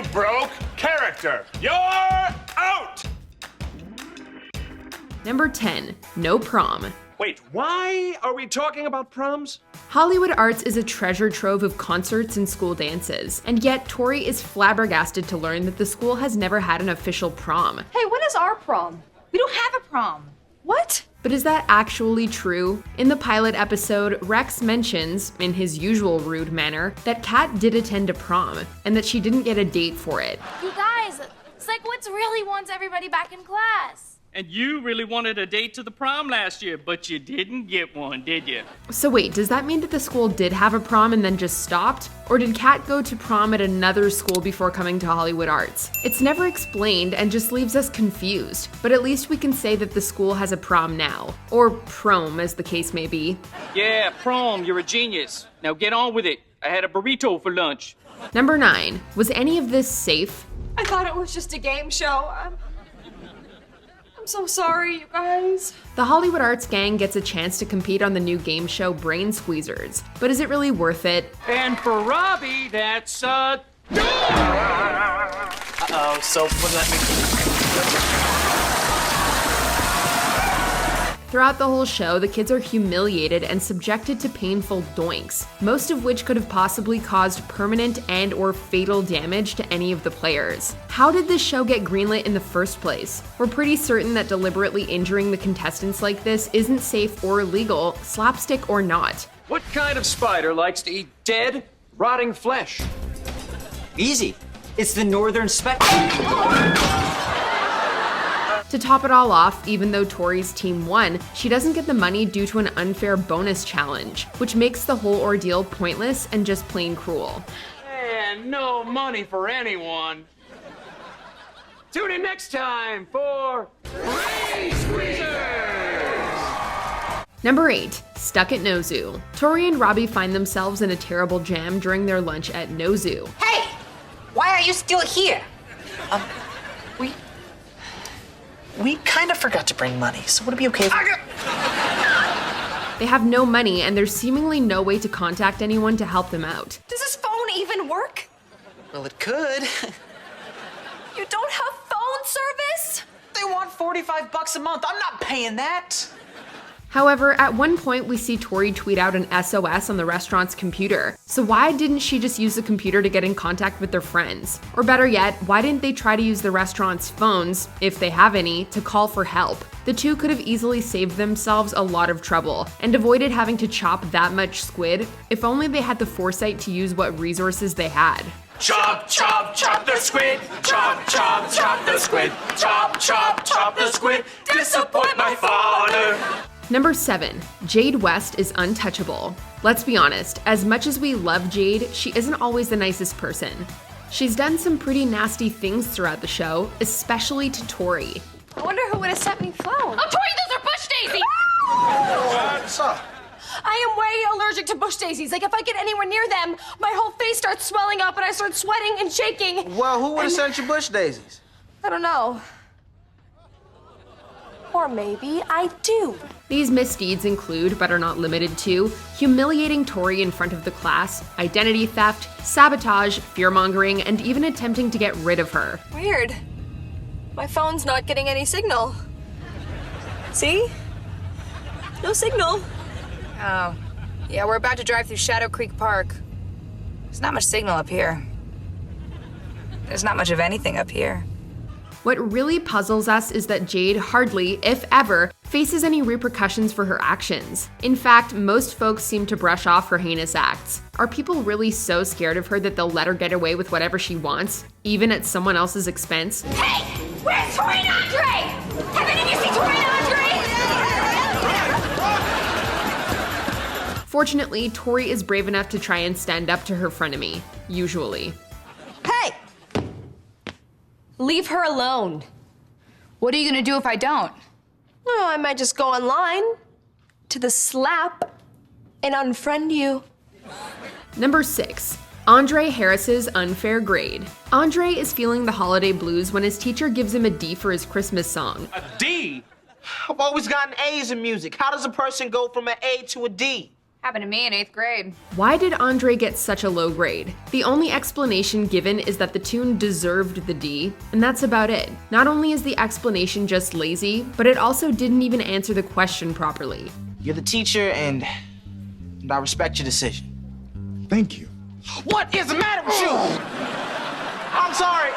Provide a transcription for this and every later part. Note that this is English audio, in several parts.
You broke character. You're out! Number 10, no prom. Wait, why are we talking about proms? Hollywood Arts is a treasure trove of concerts and school dances, and yet Tori is flabbergasted to learn that the school has never had an official prom. Hey, when is our prom? We don't have a prom. What? But is that actually true? In the pilot episode, Rex mentions, in his usual rude manner, that Kat did attend a prom, and that she didn't get a date for it. You guys, it's like Woods really wants everybody back in class. And you really wanted a date to the prom last year, but you didn't get one, did you? So wait, does that mean that the school did have a prom and then just stopped? Or did Kat go to prom at another school before coming to Hollywood Arts? It's never explained and just leaves us confused, but at least we can say that the school has a prom now. Or prom, as the case may be. Yeah, Prom, you're a genius. Now get on with it. I had a burrito for lunch. Number 9, was any of this safe? I thought it was just a game show. I'm so sorry, you guys. The Hollywood Arts gang gets a chance to compete on the new game show Brain Squeezers, but is it really worth it? And for Robbie, that's Uh-oh, so wouldn't let me... Throughout the whole show, the kids are humiliated and subjected to painful doinks, most of which could have possibly caused permanent and or fatal damage to any of the players. How did this show get greenlit in the first place? We're pretty certain that deliberately injuring the contestants like this isn't safe or illegal, slapstick or not. What kind of spider likes to eat dead, rotting flesh? Easy. It's the northern spectrum. To top it all off, even though Tori's team won, she doesn't get the money due to an unfair bonus challenge, which makes the whole ordeal pointless and just plain cruel. And no money for anyone. Tune in next time for Brain Squeezers! Number 8, stuck at Noou. Tori and Robbie find themselves in a terrible jam during their lunch at Noou. Hey! Why are you still here? We kind of forgot to bring money, so would it be okay if... They have no money, and there's seemingly no way to contact anyone to help them out. Does this phone even work? Well, it could. You don't have phone service? They want $45 a month. I'm not paying that. However, at one point we see Tori tweet out an SOS on the restaurant's computer. So why didn't she just use the computer to get in contact with their friends? Or better yet, why didn't they try to use the restaurant's phones, if they have any, to call for help? The two could have easily saved themselves a lot of trouble and avoided having to chop that much squid if only they had the foresight to use what resources they had. Chop, chop, chop the squid. Chop, chop, chop the squid. Chop, chop, chop the squid. Disappoint my father. Number 7, Jade West is untouchable. Let's be honest, as much as we love Jade, she isn't always the nicest person. She's done some pretty nasty things throughout the show, especially to Tori. I wonder who would have sent me phone. Oh, Tori, those are bush daisies! What's up? I am way allergic to bush daisies. Like, if I get anywhere near them, my whole face starts swelling up and I start sweating and shaking. Well, who would have sent you bush daisies? I don't know. Or maybe I do. These misdeeds include, but are not limited to, humiliating Tori in front of the class, identity theft, sabotage, fear-mongering, and even attempting to get rid of her. Weird. My phone's not getting any signal. See? No signal. Oh. Yeah, we're about to drive through Shadow Creek Park. There's not much signal up here. There's not much of anything up here. What really puzzles us is that Jade hardly, if ever, faces any repercussions for her actions. In fact, most folks seem to brush off her heinous acts. Are people really so scared of her that they'll let her get away with whatever she wants, even at someone else's expense? Hey! Where's Tori and Andre? Have any of you seen Tori and Andre? Fortunately, Tori is brave enough to try and stand up to her frenemy, usually. Hey! Leave her alone. What are you gonna do if I don't? Oh, I might just go online to the Slap and unfriend you. Number 6, Andre Harris's unfair grade. Andre is feeling the holiday blues when his teacher gives him a D for his Christmas song. A D? I've always gotten A's in music. How does a person go from an A to a D? Happened to me in 8th grade. Why did Andre get such a low grade? The only explanation given is that the tune deserved the D, and that's about it. Not only is the explanation just lazy, but it also didn't even answer the question properly. You're the teacher, and I respect your decision. Thank you. What is the matter with you? I'm sorry.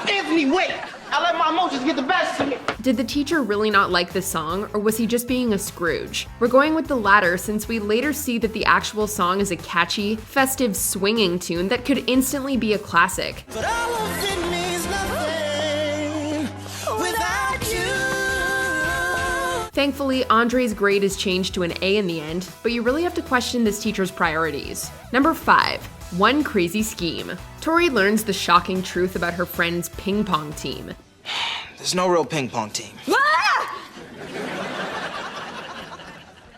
Anthony, wait. I let my emotions get the best of me. Did the teacher really not like the song, or was he just being a Scrooge? We're going with the latter since we later see that the actual song is a catchy, festive, swinging tune that could instantly be a classic. But all of it means nothing without you. Thankfully, Andre's grade is changed to an A in the end, but you really have to question this teacher's priorities. Number 5. One crazy scheme. Tori learns the shocking truth about her friend's ping pong team. There's no real ping pong team. Ah!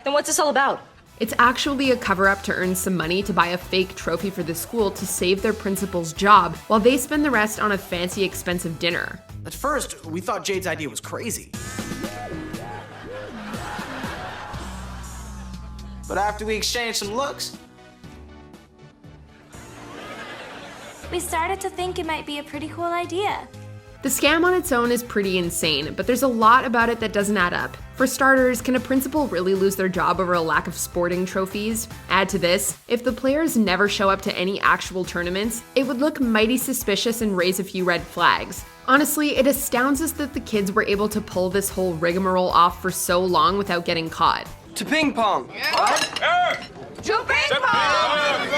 Then what's this all about? It's actually a cover-up to earn some money to buy a fake trophy for the school to save their principal's job, while they spend the rest on a fancy, expensive dinner. At first, we thought Jade's idea was crazy. But after we exchanged some looks, We started to think it might be a pretty cool idea. The scam on its own is pretty insane, but there's a lot about it that doesn't add up. For starters, can a principal really lose their job over a lack of sporting trophies? Add to this, if the players never show up to any actual tournaments, it would look mighty suspicious and raise a few red flags. Honestly, it astounds us that the kids were able to pull this whole rigmarole off for so long without getting caught. To ping pong. To ping pong!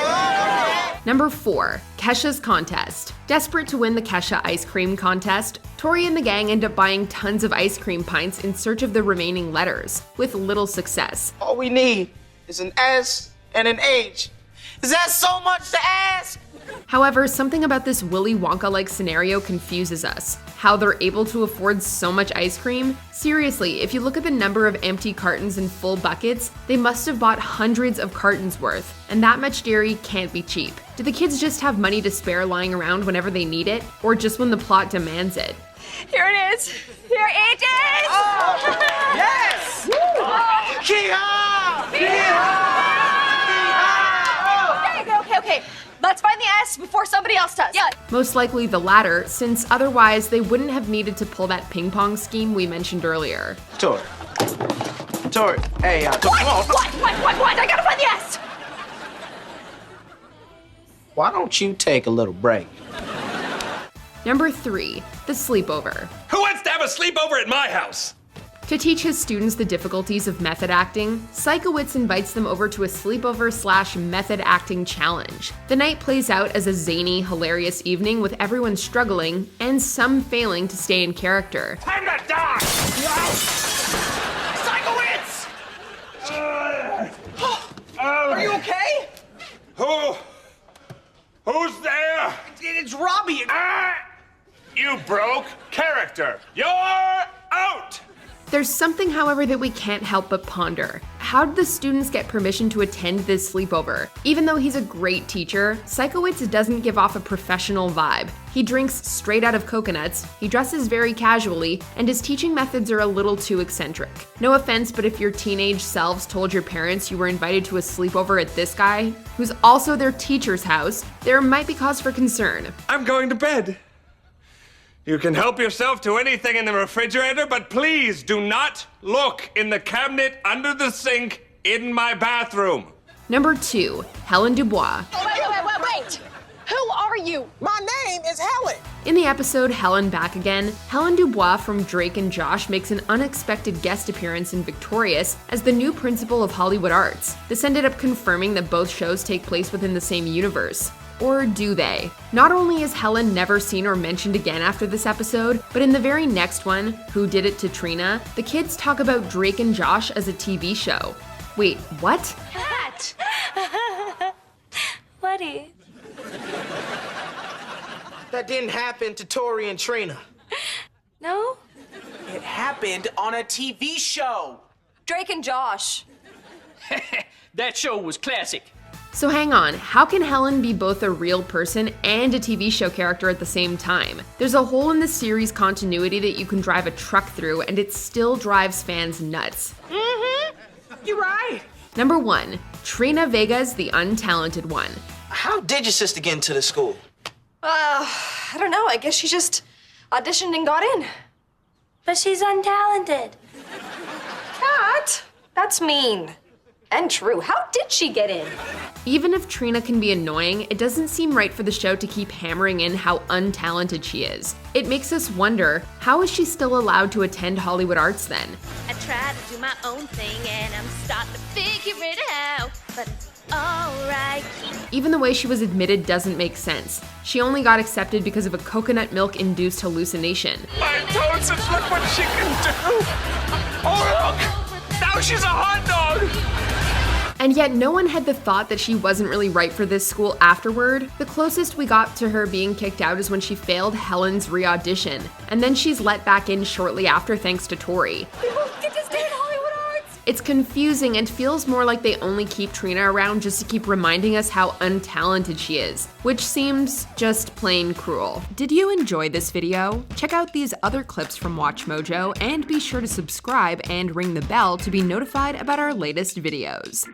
Number 4. Keshas Contest. Desperate to win the Kesha ice cream contest, Tori and the gang end up buying tons of ice cream pints in search of the remaining letters, with little success. all we need is an S and an H. Is that so much to ask? However, something about this Willy Wonka-like scenario confuses us. How they're able to afford so much ice cream? Seriously, if you look at the number of empty cartons and full buckets, they must have bought hundreds of cartons worth, and that much dairy can't be cheap. Do the kids just have money to spare lying around whenever they need it, or just when the plot demands it? Here it is. Here it is. Oh, yes! Kee-haw! Okay. Let's find the S before somebody else does. Yeah. Most likely the latter, since otherwise they wouldn't have needed to pull that ping pong scheme we mentioned earlier. Tori, hey, Tori, come on. What? I gotta find the S. Why don't you take a little break? Number 3. The sleepover. Who wants to have a sleepover at my house? To teach his students the difficulties of method acting, Psychowitz invites them over to a sleepover/method acting challenge. The night plays out as a zany, hilarious evening with everyone struggling and some failing to stay in character. Time to die! Psychowitz! Are you okay? Who's there? It's Robbie. You broke character. You're out! There's something, however, that we can't help but ponder. How did the students get permission to attend this sleepover? Even though he's a great teacher, Psychowitz doesn't give off a professional vibe. He drinks straight out of coconuts, he dresses very casually, and his teaching methods are a little too eccentric. No offense, but if your teenage selves told your parents you were invited to a sleepover at this guy, who's also their teacher's house, there might be cause for concern. I'm going to bed. You can help yourself to anything in the refrigerator, but please do not look in the cabinet under the sink in my bathroom. Number 2. Helen Dubois. Wait. Who are you? My name is Helen. In the episode Helen Back Again, Helen Dubois from Drake and Josh makes an unexpected guest appearance in Victorious as the new principal of Hollywood Arts. This ended up confirming that both shows take place within the same universe. Or do they? Not only is Helen never seen or mentioned again after this episode, but in the very next one, Who Did It to Trina, the kids talk about Drake and Josh as a TV show. Wait, what? Cat! Buddy. That didn't happen to Tori and Trina. No? It happened on a TV show. Drake and Josh. That show was classic. So hang on, how can Helen be both a real person and a TV show character at the same time? There's a hole in the series continuity that you can drive a truck through, and it still drives fans nuts. You're right. Number 1. Trina Vega's the untalented one. How did your sister get into the school? I don't know. I guess she just auditioned and got in. But she's untalented. Kat, that's mean. And true. How did she get in? Even if Trina can be annoying, it doesn't seem right for the show to keep hammering in how untalented she is. It makes us wonder, how is she still allowed to attend Hollywood Arts then? I try to do my own thing and I'm starting to figure it out. But it's alright. Even the way she was admitted doesn't make sense. She only got accepted because of a coconut milk-induced hallucination. My toads, look what she can do! Oh, look! Now she's a hot dog! And yet no one had the thought that she wasn't really right for this school afterward. The closest we got to her being kicked out is when she failed Helen's re-audition, and then she's let back in shortly after thanks to Tori. Get to stay in Hollywood Arts! It's confusing and feels more like they only keep Trina around just to keep reminding us how untalented she is, which seems just plain cruel. Did you enjoy this video? Check out these other clips from MsMojo and be sure to subscribe and ring the bell to be notified about our latest videos.